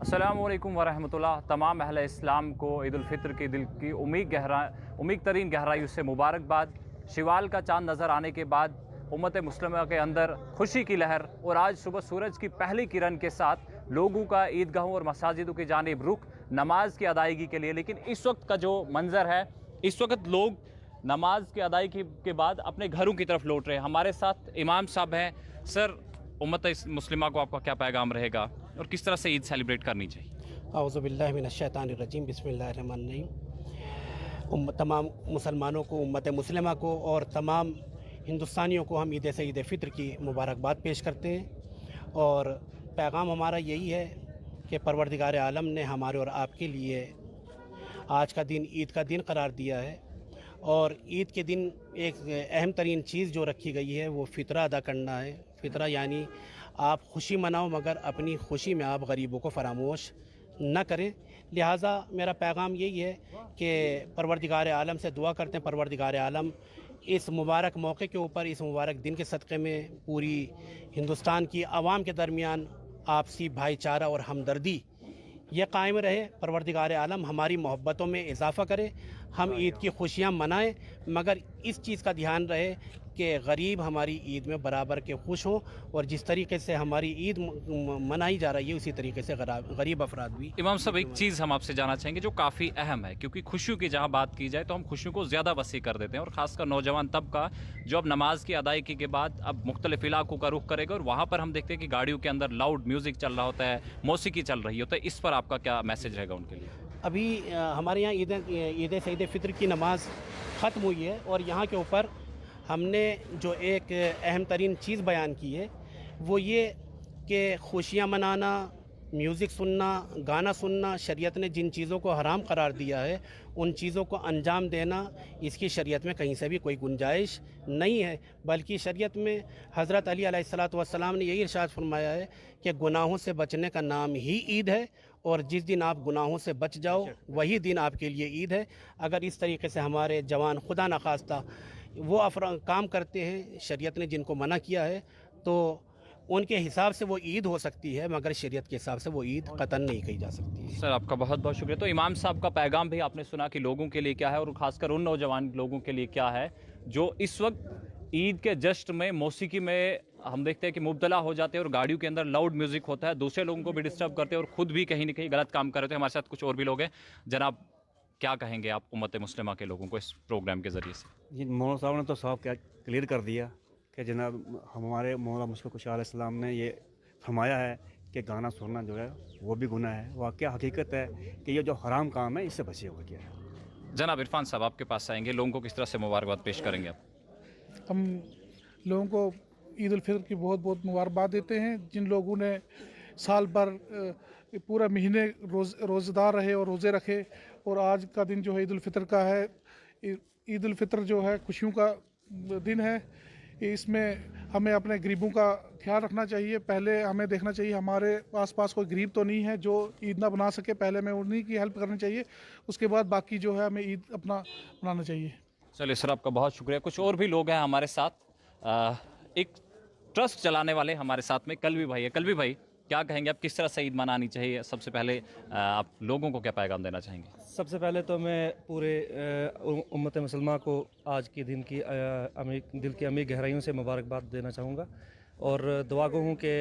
अस्सलामु अलैकुम वरहमतुल्लाह। तमाम अहले इस्लाम को ईद उल फितर की दिल की उम्मीद तरीन गहराइयों से मुबारकबाद। शिवाल का चांद नज़र आने के बाद उम्मत मुस्लिमा के अंदर खुशी की लहर, और आज सुबह सूरज की पहली किरण के साथ लोगों का ईदगाहों और मसाजिदों की जानिब रुख नमाज की अदायगी के लिए। लेकिन इस वक्त का जो मंज़र है, इस वक्त लोग नमाज की अदायगी के बाद अपने घरों की तरफ लौट रहे हैं। हमारे साथ इमाम साहब हैं। सर, उम्मत मुस्लिमा को आपका क्या पैगाम रहेगा और किस तरह से ईद सेलिब्रेट करनी चाहिए? औज़ु बिल्लाहि मिनश्शैतानिर्रजीम, बिस्मिल्लाहिर्रहमानिर्रहीम। तमाम मुसलमानों को, उम्मत मुस्लिमा को और तमाम हिंदुस्तानियों को हम ईद से ईद फ़ितर की मुबारकबाद पेश करते हैं। और पैगाम हमारा यही है कि परवरदिगार आलम ने हमारे और आपके लिए आज का दिन ईद का दिन करार दिया है। और ईद के दिन एक अहम तरीन चीज़ जो रखी गई है वो फ़ितरा अदा करना है। फ़ितरा यानी आप खुशी मनाओ मगर अपनी खुशी में आप गरीबों को फरामोश न करें। लिहाजा मेरा पैगाम यही है कि परवरदिगार आलम से दुआ करते हैं, परवरदिगार आलम इस मुबारक मौके के ऊपर, इस मुबारक दिन के सदक़े में पूरी हिंदुस्तान की आवाम के दरमियान आपसी भाईचारा और हमदर्दी ये कायम रहे। परवरदिगार आलम हमारी मोहब्बतों में इजाफ़ा करे, हम ईद की खुशियाँ मनाएं, मगर इस चीज़ का ध्यान रहे कि गरीब हमारी ईद में बराबर के खुश हों। और जिस तरीके से हमारी ईद मनाई जा रही है उसी तरीके से गरीब अफराद भी। इमाम साहब, एक चीज़ हम आपसे जानना चाहेंगे जो काफ़ी अहम है, क्योंकि खुशियों की जहाँ बात की जाए तो हम खुशियों को ज़्यादा वसी कर देते हैं, और ख़ासकर नौजवान तबका जो अब नमाज की अदायगी के बाद अब मुख्तलिफ इलाकों का रुख करेगा, और वहाँ पर हम देखते हैं कि गाड़ियों के अंदर लाउड म्यूज़िक चल रहा होता है, मौसीकी चल रही होता है। इस पर आपका क्या मैसेज रहेगा उनके लिए? अभी हमारे यहाँ ईद से ईद फ़ितर की नमाज ख़त्म हुई है, और यहाँ के ऊपर हमने जो एक अहम तरीन चीज़ बयान की है वो ये कि खुशियाँ मनाना, म्यूज़िक सुनना, गाना सुनना, शरीयत ने जिन चीज़ों को हराम करार दिया है उन चीज़ों को अंजाम देना, इसकी शरीयत में कहीं से भी कोई गुंजाइश नहीं है। बल्कि शरीयत में हज़रत अली अलैहिस्सलातु वस्सलाम ने यही इरशाद फरमाया है कि गुनाहों से बचने का नाम ही ईद है, और जिस दिन आप गुनाहों से बच जाओ वही दिन आपके लिए ईद है। अगर इस तरीके से हमारे जवान खुदा न खास्ता वो काम करते हैं शरीयत ने जिनको मना किया है, तो उनके हिसाब से वो ईद हो सकती है, मगर शरीयत के हिसाब से वो ईद कतन नहीं कही जा सकती है। सर, आपका बहुत बहुत शुक्रिया। तो इमाम साहब का पैगाम भी आपने सुना कि लोगों के लिए क्या है, और ख़ासकर उन नौजवान लोगों के लिए क्या है जो इस वक्त ईद के जश्न में मौसीकी में हम देखते हैं कि मुब्तला हो जाते हैं, और गाड़ियों के अंदर लाउड म्यूज़िक होता है, दूसरे लोगों को भी डिस्टर्ब करते हैं और ख़ुद भी कहीं ना कहीं गलत काम कर रहे थे। हमारे साथ कुछ और भी लोग हैं। जनाब, क्या कहेंगे आप उम्मत मुस्लिमा के लोगों को इस प्रोग्राम के ज़रिए से? जी, मौलाना साहब ने तो साफ क्या क्लियर कर दिया कि जनाब हमारे मौलाना मुश्फ़िक़ कुशी अलैहिस्सलाम ने ये फरमाया है कि गाना सुनना जो है वो भी गुनाह है। वाक़या हकीकत है कि ये जो हराम काम है इससे बचे हुए क्या है। जनाब इरफान साहब, आपके पास आएंगे, लोगों को किस तरह से मुबारकबाद पेश करेंगे आप? हम लोगों को ईद उल फितर की बहुत बहुत मुबारकबाद देते हैं। जिन लोगों ने साल भर पूरा महीने रोज़ेदार रहे और रोज़े रखे, और आज का दिन जो है ईद उल फितर का है। ईद उल फितर जो है खुशियों का दिन है। इसमें हमें अपने गरीबों का ख्याल रखना चाहिए। पहले हमें देखना चाहिए हमारे आस-पास कोई गरीब तो नहीं है जो ईद ना बना सके, पहले हमें उन्हीं की हेल्प करनी चाहिए, उसके बाद बाकी जो है हमें ईद अपना मनाना चाहिए। चलिए सर, आपका बहुत शुक्रिया। कुछ और भी लोग हैं हमारे साथ। एक ट्रस्ट चलाने वाले हमारे साथ में कलवी भाई है। कलवी भाई, क्या कहेंगे आप, किस तरह से ईद मनानी चाहिए? सबसे पहले आप लोगों को क्या पैगाम देना चाहेंगे? सबसे पहले तो मैं पूरे उम्मत मुसलमा को आज के दिन की दिल की अमीर गहराइयों से मुबारकबाद देना चाहूँगा, और दुआ गो हूँ कि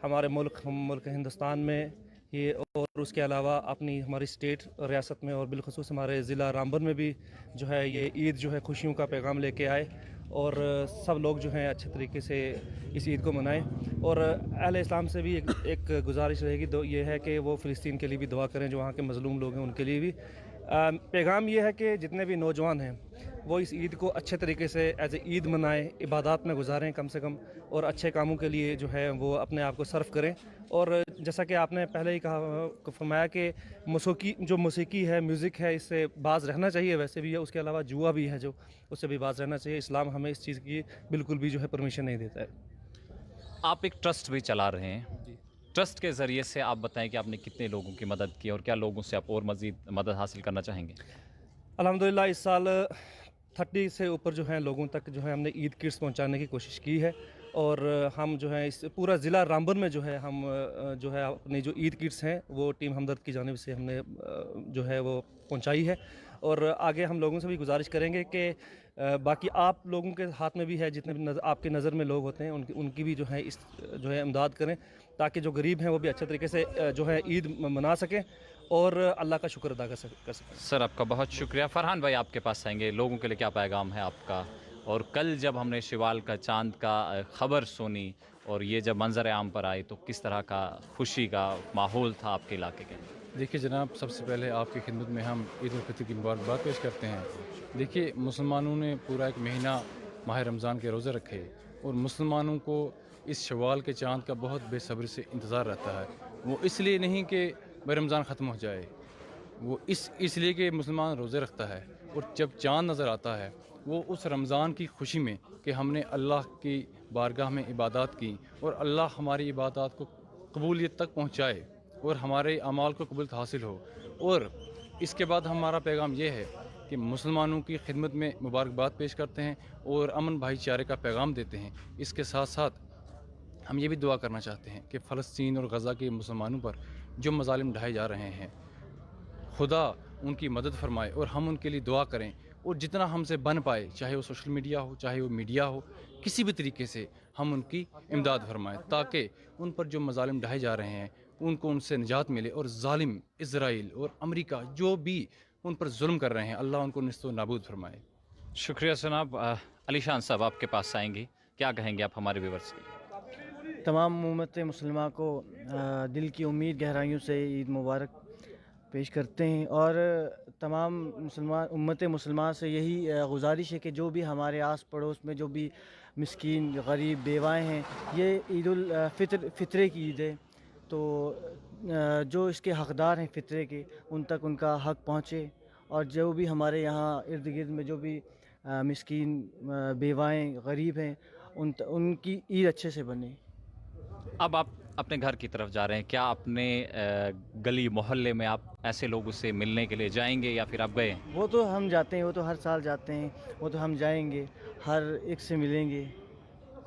हमारे मुल्क हिंदुस्तान में ये, और उसके अलावा अपनी हमारी स्टेट रियासत में, और बिलखुसूस हमारे ज़िला रामबन में भी जो है ये ईद जो है खुशियों का पैगाम लेके आए, और सब लोग जो हैं अच्छे तरीके से इस ईद को मनाएं। और अहले इस्लाम से भी एक गुजारिश रहेगी, ये है कि वो फ़िलिस्तीन के लिए भी दुआ करें, जो वहाँ के मज़लूम लोग हैं उनके लिए भी। पैगाम ये है कि जितने भी नौजवान हैं वो इस ईद को अच्छे तरीके से एज ए ईद मनाएं, इबादत में गुजारें कम से कम, और अच्छे कामों के लिए जो है वो अपने आप को सर्व करें। और जैसा कि आपने पहले ही फरमाया कि मौसीकी है, म्यूज़िक है, इससे बाज रहना चाहिए। वैसे भी है, उसके अलावा जुआ भी है जो, उससे भी बाज रहना चाहिए। इस्लाम हमें इस चीज़ की बिल्कुल भी जो है परमिशन नहीं देता है। आप एक ट्रस्ट भी चला रहे हैं जी। ट्रस्ट के ज़रिए से आप बताएं कि आपने कितने लोगों की मदद की, और क्या लोगों से आप और मज़ीद मदद हासिल करना चाहेंगे? अल्हम्दुलिल्लाह इस साल 30 से ऊपर जो है लोगों तक जो है हमने ईद किट्स पहुंचाने की कोशिश की है, اور ہم جو ہے اس پورا ضلع رامبن میں جو ہے ہم جو ہے اپنی جو عید کٹس ہیں وہ ٹیم ہمدرد کی جانب سے ہم نے جو ہے وہ پہنچائی ہے، اور آگے ہم لوگوں سے بھی گزارش کریں گے کہ باقی آپ لوگوں کے ہاتھ میں بھی ہے، جتنے بھی آپ کے نظر میں لوگ ہوتے ہیں ان کی بھی جو ہے اس جو ہے امداد کریں، تاکہ جو غریب ہیں وہ بھی اچھے طریقے سے جو ہے عید منا سکیں اور اللہ کا شکر ادا کر سکیں۔ سر آپ کا بہت شکریہ۔ فرحان بھائی آپ کے پاس آئیں گے، لوگوں کے لیے کیا پیغام ہے آپ کا؟ اور کل جب ہم نے شوال کا چاند کا خبر سنی اور یہ جب منظر عام پر آئی تو کس طرح کا خوشی کا ماحول تھا آپ کے علاقے کے اندر؟ دیکھیے جناب، سب سے پہلے آپ کی خدمت میں ہم عید الفطر کی مبارکباد پیش کرتے ہیں۔ دیکھیے مسلمانوں نے پورا ایک مہینہ ماہ رمضان کے روزے رکھے، اور مسلمانوں کو اس شوال کے چاند کا بہت بے صبری سے انتظار رہتا ہے۔ وہ اس لیے نہیں کہ ماہ رمضان ختم ہو جائے، وہ اس لیے کہ مسلمان روزے رکھتا ہے، اور جب چاند نظر آتا ہے وہ اس رمضان کی خوشی میں کہ ہم نے اللہ کی بارگاہ میں عبادات کی اور اللہ ہماری عبادات کو قبولیت تک پہنچائے اور ہمارے اعمال کو قبولیت حاصل ہو۔ اور اس کے بعد ہمارا پیغام یہ ہے کہ مسلمانوں کی خدمت میں مبارکباد پیش کرتے ہیں اور امن بھائی چارے کا پیغام دیتے ہیں۔ اس کے ساتھ ساتھ ہم یہ بھی دعا کرنا چاہتے ہیں کہ فلسطین اور غزہ کے مسلمانوں پر جو مظالم ڈھائے جا رہے ہیں، خدا ان کی مدد فرمائے اور ہم ان کے لیے دعا کریں، اور جتنا ہم سے بن پائے، چاہے وہ سوشل میڈیا ہو، چاہے وہ میڈیا ہو، کسی بھی طریقے سے ہم ان کی امداد فرمائیں، تاکہ ان پر جو مظالم ڈھائے جا رہے ہیں ان کو ان سے نجات ملے، اور ظالم اسرائیل اور امریکہ جو بھی ان پر ظلم کر رہے ہیں اللہ ان کو نیست و نابود فرمائے۔ شکریہ جناب۔ علی شان صاحب آپ کے پاس آئیں گے، کیا کہیں گے آپ ہمارے ویورز کے لیے؟ تمام امت مسلمہ کو دل کی امید گہرائیوں سے عید مبارک پیش کرتے ہیں، اور تمام امت مسلمہ سے یہی گزارش ہے کہ جو بھی ہمارے آس پڑوس میں جو بھی مسکین غریب بیوائیں ہیں، یہ عید فطرے کی عید ہے، تو جو اس کے حقدار ہیں فطرے کے ان تک ان کا حق پہنچے، اور جو بھی ہمارے یہاں ارد گرد میں جو بھی مسکین بیوائیں غریب ہیں ان کی عید اچھے سے بنے۔ اب آپ اپنے گھر کی طرف جا رہے ہیں، کیا اپنے گلی محلے میں آپ ایسے لوگوں سے ملنے کے لیے جائیں گے یا پھر آپ گئے ہیں؟ وہ تو ہم جاتے ہیں، وہ تو ہر سال جاتے ہیں، وہ تو ہم جائیں گے، ہر ایک سے ملیں گے۔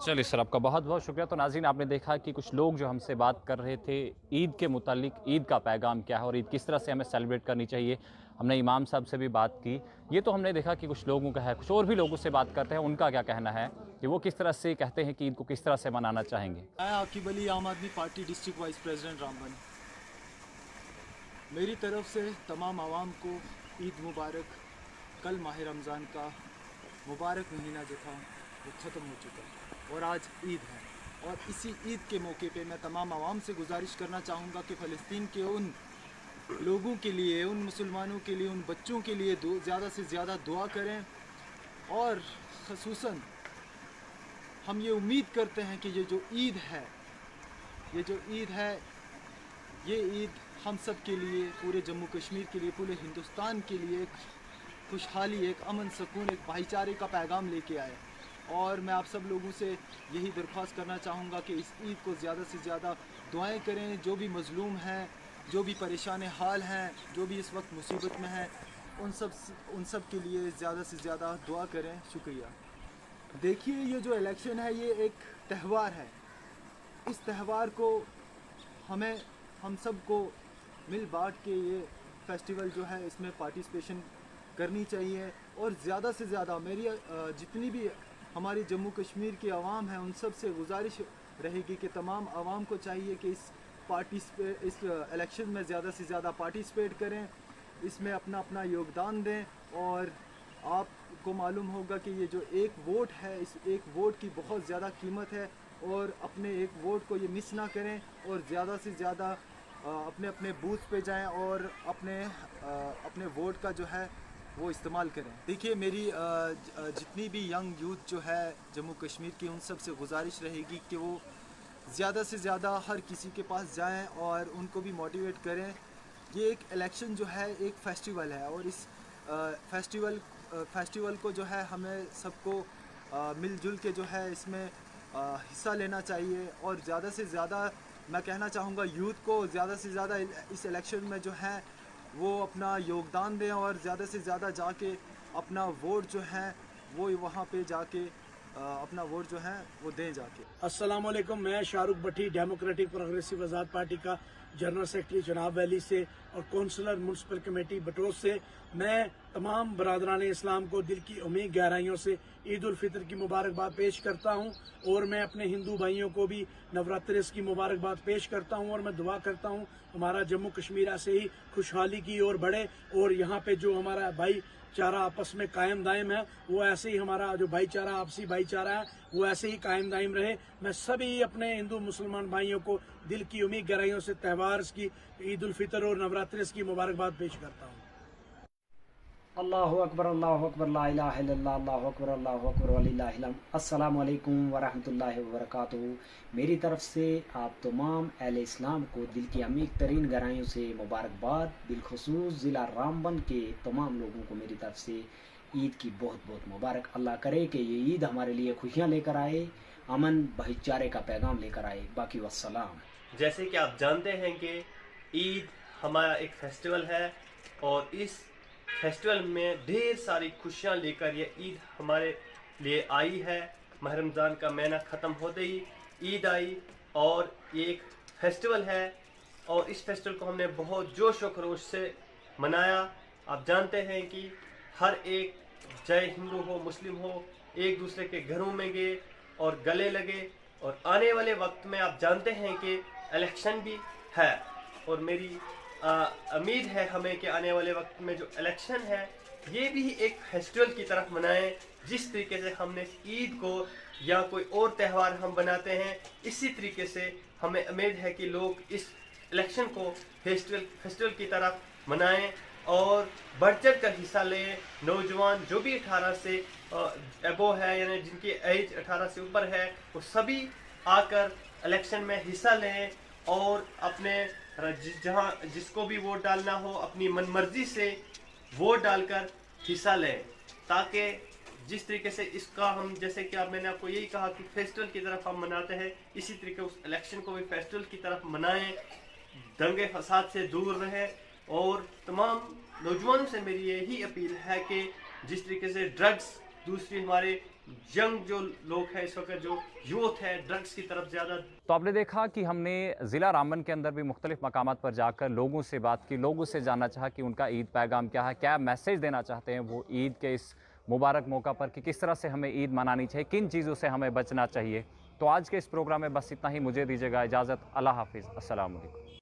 چلیے سر، آپ کا بہت بہت شکریہ۔ تو ناظرین آپ نے دیکھا کہ کچھ لوگ جو ہم سے بات کر رہے تھے عید کے متعلق، عید کا پیغام کیا ہے اور عید کس طرح سے ہمیں سیلیبریٹ کرنی چاہیے۔ ہم نے امام صاحب سے بھی بات کی، یہ تو ہم نے دیکھا کہ کچھ لوگوں کا ہے، کچھ اور بھی لوگوں سے بات کرتے ہیں، ان کا کیا کہنا ہے کہ وہ کس طرح سے کہتے ہیں کہ عید کو کس طرح سے منانا چاہیں گے۔ میں عاقب علی، عام آدمی party district vice president Ramban. میری طرف سے تمام عوام کو عید مبارک۔ کل ماہ رمضان کا مبارک مہینہ جو تھا وہ ختم ہو چکا اور آج عید ہے، اور اسی عید کے موقع پہ میں تمام عوام سے گزارش کرنا چاہوں گا کہ فلسطین کے ان لوگوں کے لیے، ان مسلمانوں کے لیے، ان بچوں کے لیے زیادہ سے زیادہ دعا کریں، اور خصوصاً ہم یہ امید کرتے ہیں کہ یہ جو عید ہے، یہ عید ہم سب کے لیے، پورے جموں کشمیر کے لیے، پورے ہندوستان کے لیے ایک خوشحالی، ایک امن، سکون، ایک بھائی چارے کا پیغام لے کے آئے۔ اور میں آپ سب لوگوں سے یہی درخواست کرنا چاہوں گا کہ اس عید کو زیادہ سے زیادہ دعائیں کریں، جو بھی مظلوم ہیں، جو بھی پریشان حال ہیں، جو بھی اس وقت مصیبت میں ہیں، ان سب کے لیے زیادہ سے زیادہ دعا کریں۔ شکریہ۔ دیکھیے، یہ جو الیکشن ہے یہ ایک تہوار ہے، اس تہوار کو ہم سب کو مل بانٹ کے یہ فیسٹیول جو ہے اس میں پارٹیسپیشن کرنی چاہیے، اور زیادہ سے زیادہ میری جتنی بھی ہماری جموں کشمیر کی عوام ہیں ان سب سے گزارش رہے گی کہ تمام عوام کو چاہیے کہ اس الیکشن میں زیادہ سے زیادہ پارٹیسپیٹ کریں، اس میں اپنا اپنا یوگدان دیں، اور آپ کو معلوم ہوگا کہ یہ جو ایک ووٹ ہے، اس ایک ووٹ کی بہت زیادہ قیمت ہے، اور اپنے ایک ووٹ کو یہ مس نہ کریں، اور زیادہ سے زیادہ اپنے اپنے بوتھ پہ جائیں اور اپنے ووٹ کا جو ہے وہ استعمال کریں۔ دیکھیے، میری جتنی بھی ینگ یوتھ جو ہے جموں کشمیر کی، ان سب سے گزارش رہے گی کہ وہ زیادہ سے زیادہ ہر کسی کے پاس جائیں اور ان کو بھی موٹیویٹ کریں۔ یہ ایک الیکشن جو ہے ایک فیسٹیول ہے، اور اس فیسٹیول کو جو ہے ہمیں سب کو مل جل کے جو ہے اس میں حصہ لینا چاہیے، اور زیادہ سے زیادہ میں کہنا چاہوں گا یوتھ کو زیادہ سے زیادہ اس الیکشن میں جو ہے وہ اپنا یوگدان دیں، اور زیادہ سے زیادہ جا کے اپنا ووٹ جو ہے وہ وہاں پہ جا کے अपना वोट जो है वो दें जाके। अस्सलाम वालेकुम, मैं शाहरुख भट्टी डेमोक्रेटिक प्रोग्रेसिव आज़ाद पार्टी का जनरल सेक्रेटरी जनाब वैली से और कौंसलर म्यूनसिपल कमेटी बटोस से मैं तमाम बरादरान इस्लाम को दिल की उम्मीद गहराइयों से ईद उल फितर की मुबारकबाद पेश करता हूं और मैं अपने हिंदू भाइयों को भी नवरात्रि की मुबारकबाद पेश करता हूं और मैं दुआ करता हूं हमारा जम्मू कश्मीर ऐसे ही खुशहाली की ओर बढ़े और यहाँ पे जो हमारा भाईचारा आपस में कायम दायम है वो ऐसे ही हमारा जो भाईचारा आपसी भाईचारा है वो ऐसे ही कायम दायम रहे। मैं सभी अपने हिंदू मुसलमान भाइयों को दिल की उम्मीद गहराइयों से त्यौहार की ईद उल फितर और नवरात्रि की मुबारकबाद पेश करता हूँ। अल्लाहु अकबर ला इलाहा इल्लल्लाह अल्लाहु अकबर वलिल्लाहिल हम्द। अस्सलामु अलैकुम वरहमतुल्लाहि वबरकातुहू। मेरी तरफ से आप तमाम अहले इस्लाम को दिल की अमीक तरीन गहराइयों से मुबारकबाद। बिलखुसूस ज़िला रामबन के तमाम लोगों को मेरी तरफ से ईद की बहुत बहुत मुबारक। अल्लाह करे कि ये ईद हमारे लिए खुशियाँ लेकर आए, अमन भाईचारे का पैगाम लेकर आए। बाकी वस्सलाम। जैसे कि आप जानते हैं कि ईद हमारा एक फेस्टिवल है और इस फेस्टिवल में ढेर सारी खुशियाँ लेकर ये ईद हमारे लिए आई है। माह रमज़ान का महीना ख़त्म होते ही ईद आई और ये एक फेस्टिवल है और इस फेस्टिवल को हमने बहुत जोश और खरोश से मनाया। आप जानते हैं कि हर एक चाहे हिंदू हो मुस्लिम हो एक दूसरे के घरों में गए और गले लगे और आने वाले वक्त में आप जानते हैं कि इलेक्शन भी है और मेरी उम्मीद है हमें कि आने वाले वक्त में जो इलेक्शन है ये भी एक फेस्टिवल की तरफ मनाएं। जिस तरीके से हमने ईद को या कोई और त्यौहार हम बनाते हैं इसी तरीके से हमें उम्मीद है कि लोग इस इलेक्शन को फेस्टिवल की तरफ मनाएं और बढ़ चढ़ कर हिस्सा लें। नौजवान जो भी 18 से एबो है यानी जिनकी एज 18 से ऊपर है वो सभी आकर इलेक्शन में हिस्सा लें और अपने जहां जिसको भी वोट डालना हो अपनी मनमर्जी से वोट डालकर हिस्सा लें ताकि जिस तरीके से इसका हम जैसे कि मैंने आपको यही कहा कि फेस्टिवल की तरफ हम मनाते हैं इसी तरीके उस इलेक्शन को भी फेस्टिवल की तरफ मनाएं, दंगे फसाद से दूर रहें और तमाम नौजवानों से मेरी यही अपील है कि जिस तरीके से ड्रग्स दूसरी हमारे यंग जो लोग हैं इस वक्त जो यूथ है ड्रग्स की तरफ ज़्यादा। तो आपने देखा कि हमने ज़िला रामबन के अंदर भी मुख्तलिफ मकामात पर जाकर लोगों से बात की, लोगों से जानना चाहा कि उनका ईद पैगाम क्या है, क्या मैसेज देना चाहते हैं वो ईद के इस मुबारक मौका पर कि किस तरह से हमें ईद मनानी चाहिए, किन चीज़ों से हमें बचना चाहिए। तो आज के इस प्रोग्राम में बस इतना ही। मुझे दीजिएगा इजाज़त। अल्लाह हाफिज़। अस्सलाम वालेकुम।